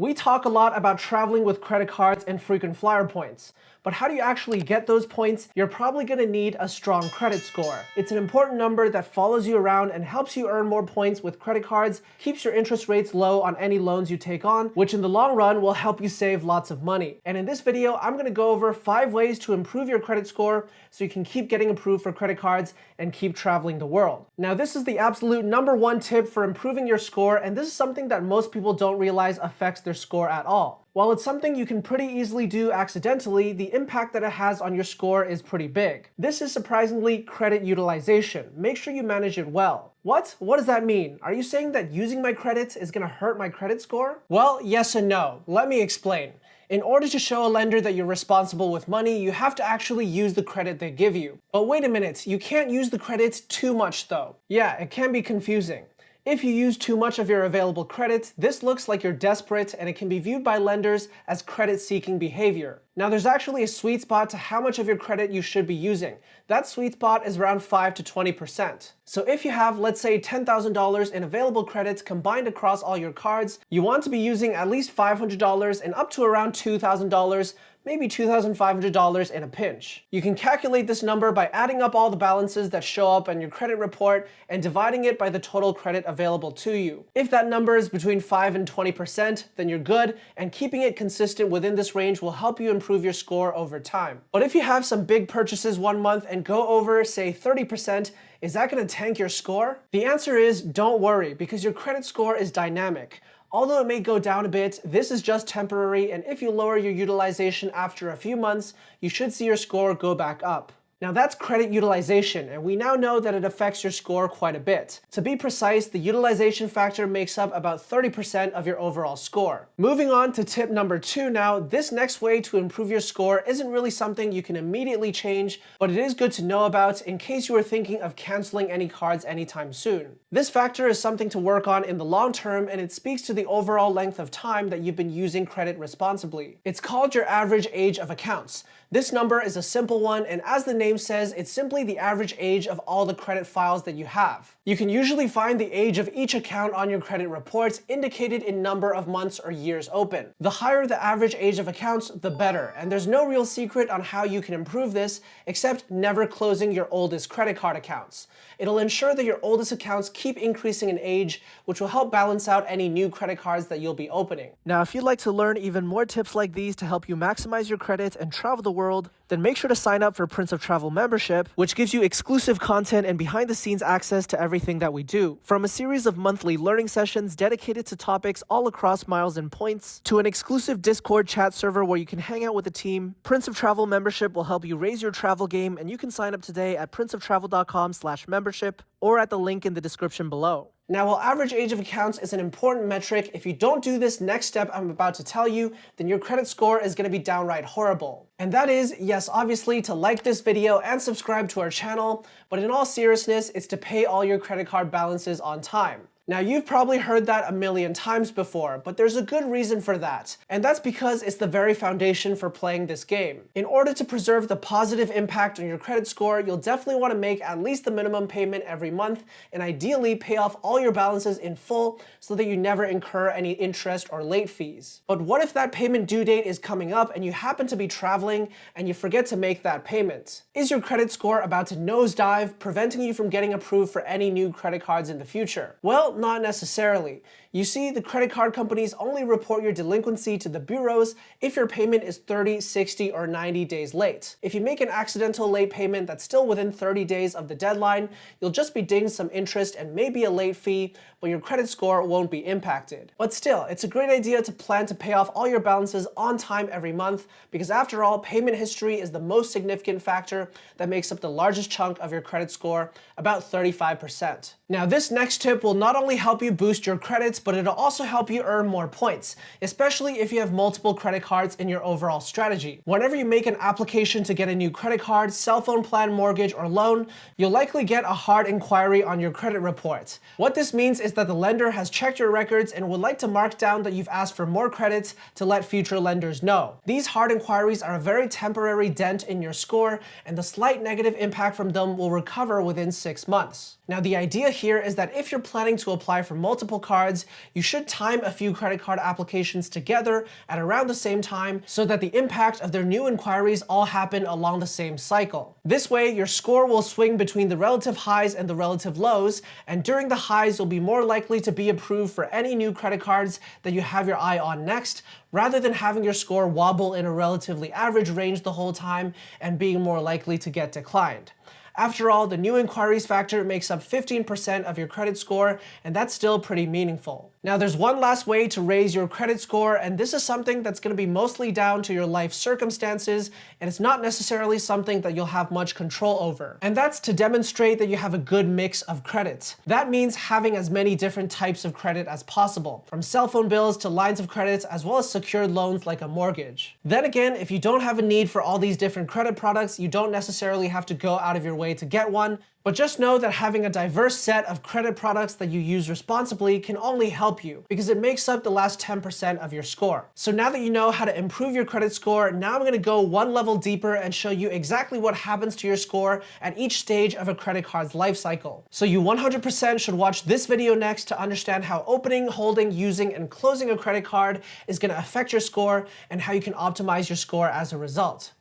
We talk a lot about traveling with credit cards and frequent flyer points. But how do you actually get those points? You're probably going to need a strong credit score. It's an important number that follows you around and helps you earn more points with credit cards, keeps your interest rates low on any loans you take on, which in the long run will help you save lots of money. And in this video, I'm going to go over 5 ways to improve your credit score so you can keep getting approved for credit cards and keep traveling the world. Now, this is the absolute #1 tip for improving your score, and this is something that most people don't realize affects their score at all. While it's something you can pretty easily do accidentally, the impact that it has on your score is pretty big. This is surprisingly credit utilization. Make sure you manage it well. What? What does that mean? Are you saying that using my credit is going to hurt my credit score? Well, yes and no. Let me explain. In order to show a lender that you're responsible with money, you have to actually use the credit they give you. But wait a minute, you can't use the credit too much though. Yeah, it can be confusing. If you use too much of your available credit, this looks like you're desperate and it can be viewed by lenders as credit-seeking behavior. Now, there's actually a sweet spot to how much of your credit you should be using. That sweet spot is around 5 to 20%. So if you have, let's say, $10,000 in available credits combined across all your cards, you want to be using at least $500 and up to around $2,000, maybe $2,500 in a pinch. You can calculate this number by adding up all the balances that show up on your credit report and dividing it by the total credit available to you. If that number is between 5 and 20%, then you're good, and keeping it consistent within this range will help you improve your score over time. But if you have some big purchases one month and go over, say, 30%, is that going to tank your score? The answer is don't worry, because your credit score is dynamic. Although it may go down a bit, this is just temporary, and if you lower your utilization after a few months, you should see your score go back up. Now that's credit utilization, and we now know that it affects your score quite a bit. To be precise, the utilization factor makes up about 30% of your overall score. Moving on to tip number 2 now, this next way to improve your score isn't really something you can immediately change, but it is good to know about in case you are thinking of canceling any cards anytime soon. This factor is something to work on in the long term, and it speaks to the overall length of time that you've been using credit responsibly. It's called your average age of accounts. This number is a simple one, and as the name says, it's simply the average age of all the credit files that you have. You can usually find the age of each account on your credit reports indicated in number of months or years open. The higher the average age of accounts, the better, and there's no real secret on how you can improve this except never closing your oldest credit card accounts. It'll ensure that your oldest accounts keep increasing in age, which will help balance out any new credit cards that you'll be opening. Now, if you'd like to learn even more tips like these to help you maximize your credit and travel the world, then make sure to sign up for Prince of Travel membership, which gives you exclusive content and behind-the-scenes access to everything that we do. From a series of monthly learning sessions dedicated to topics all across miles and points, to an exclusive Discord chat server where you can hang out with the team, Prince of Travel membership will help you raise your travel game, and you can sign up today at princeoftravel.com/membership or at the link in the description below. Now, while average age of accounts is an important metric, if you don't do this next step I'm about to tell you, then your credit score is going to be downright horrible. And that is, yes, obviously to like this video and subscribe to our channel, but in all seriousness, it's to pay all your credit card balances on time. Now, you've probably heard that a million times before, but there's a good reason for that, and that's because it's the very foundation for playing this game. In order to preserve the positive impact on your credit score, you'll definitely want to make at least the minimum payment every month, and ideally pay off all your balances in full so that you never incur any interest or late fees. But what if that payment due date is coming up and you happen to be traveling and you forget to make that payment? Is your credit score about to nosedive, preventing you from getting approved for any new credit cards in the future? Well, not necessarily. You see, the credit card companies only report your delinquency to the bureaus if your payment is 30, 60, or 90 days late. If you make an accidental late payment that's still within 30 days of the deadline, you'll just be dinged some interest and maybe a late fee, but your credit score won't be impacted. But still, it's a great idea to plan to pay off all your balances on time every month, because after all, payment history is the most significant factor that makes up the largest chunk of your credit score, about 35%. Now, this next tip will not only help you boost your credits, but it'll also help you earn more points, especially if you have multiple credit cards in your overall strategy. Whenever you make an application to get a new credit card, cell phone plan, mortgage, or loan, you'll likely get a hard inquiry on your credit report. What this means is that the lender has checked your records and would like to mark down that you've asked for more credits to let future lenders know. These hard inquiries are a very temporary dent in your score, and the slight negative impact from them will recover within 6 months. Now, the idea here is that if you're planning to apply for multiple cards, you should time a few credit card applications together at around the same time so that the impact of their new inquiries all happen along the same cycle. This way, your score will swing between the relative highs and the relative lows, and during the highs, you'll be more likely to be approved for any new credit cards that you have your eye on next, rather than having your score wobble in a relatively average range the whole time and being more likely to get declined. After all, the new inquiries factor makes up 15% of your credit score, and that's still pretty meaningful. Now, there's one last way to raise your credit score, and this is something that's going to be mostly down to your life circumstances, and it's not necessarily something that you'll have much control over. And that's to demonstrate that you have a good mix of credits. That means having as many different types of credit as possible, from cell phone bills to lines of credits, as well as secured loans like a mortgage. Then again, if you don't have a need for all these different credit products, you don't necessarily have to go out of your way to get one. But just know that having a diverse set of credit products that you use responsibly can only help you, because it makes up the last 10% of your score. So now that you know how to improve your credit score, now I'm going to go one level deeper and show you exactly what happens to your score at each stage of a credit card's life cycle. So you 100% should watch this video next to understand how opening, holding, using, and closing a credit card is going to affect your score and how you can optimize your score as a result.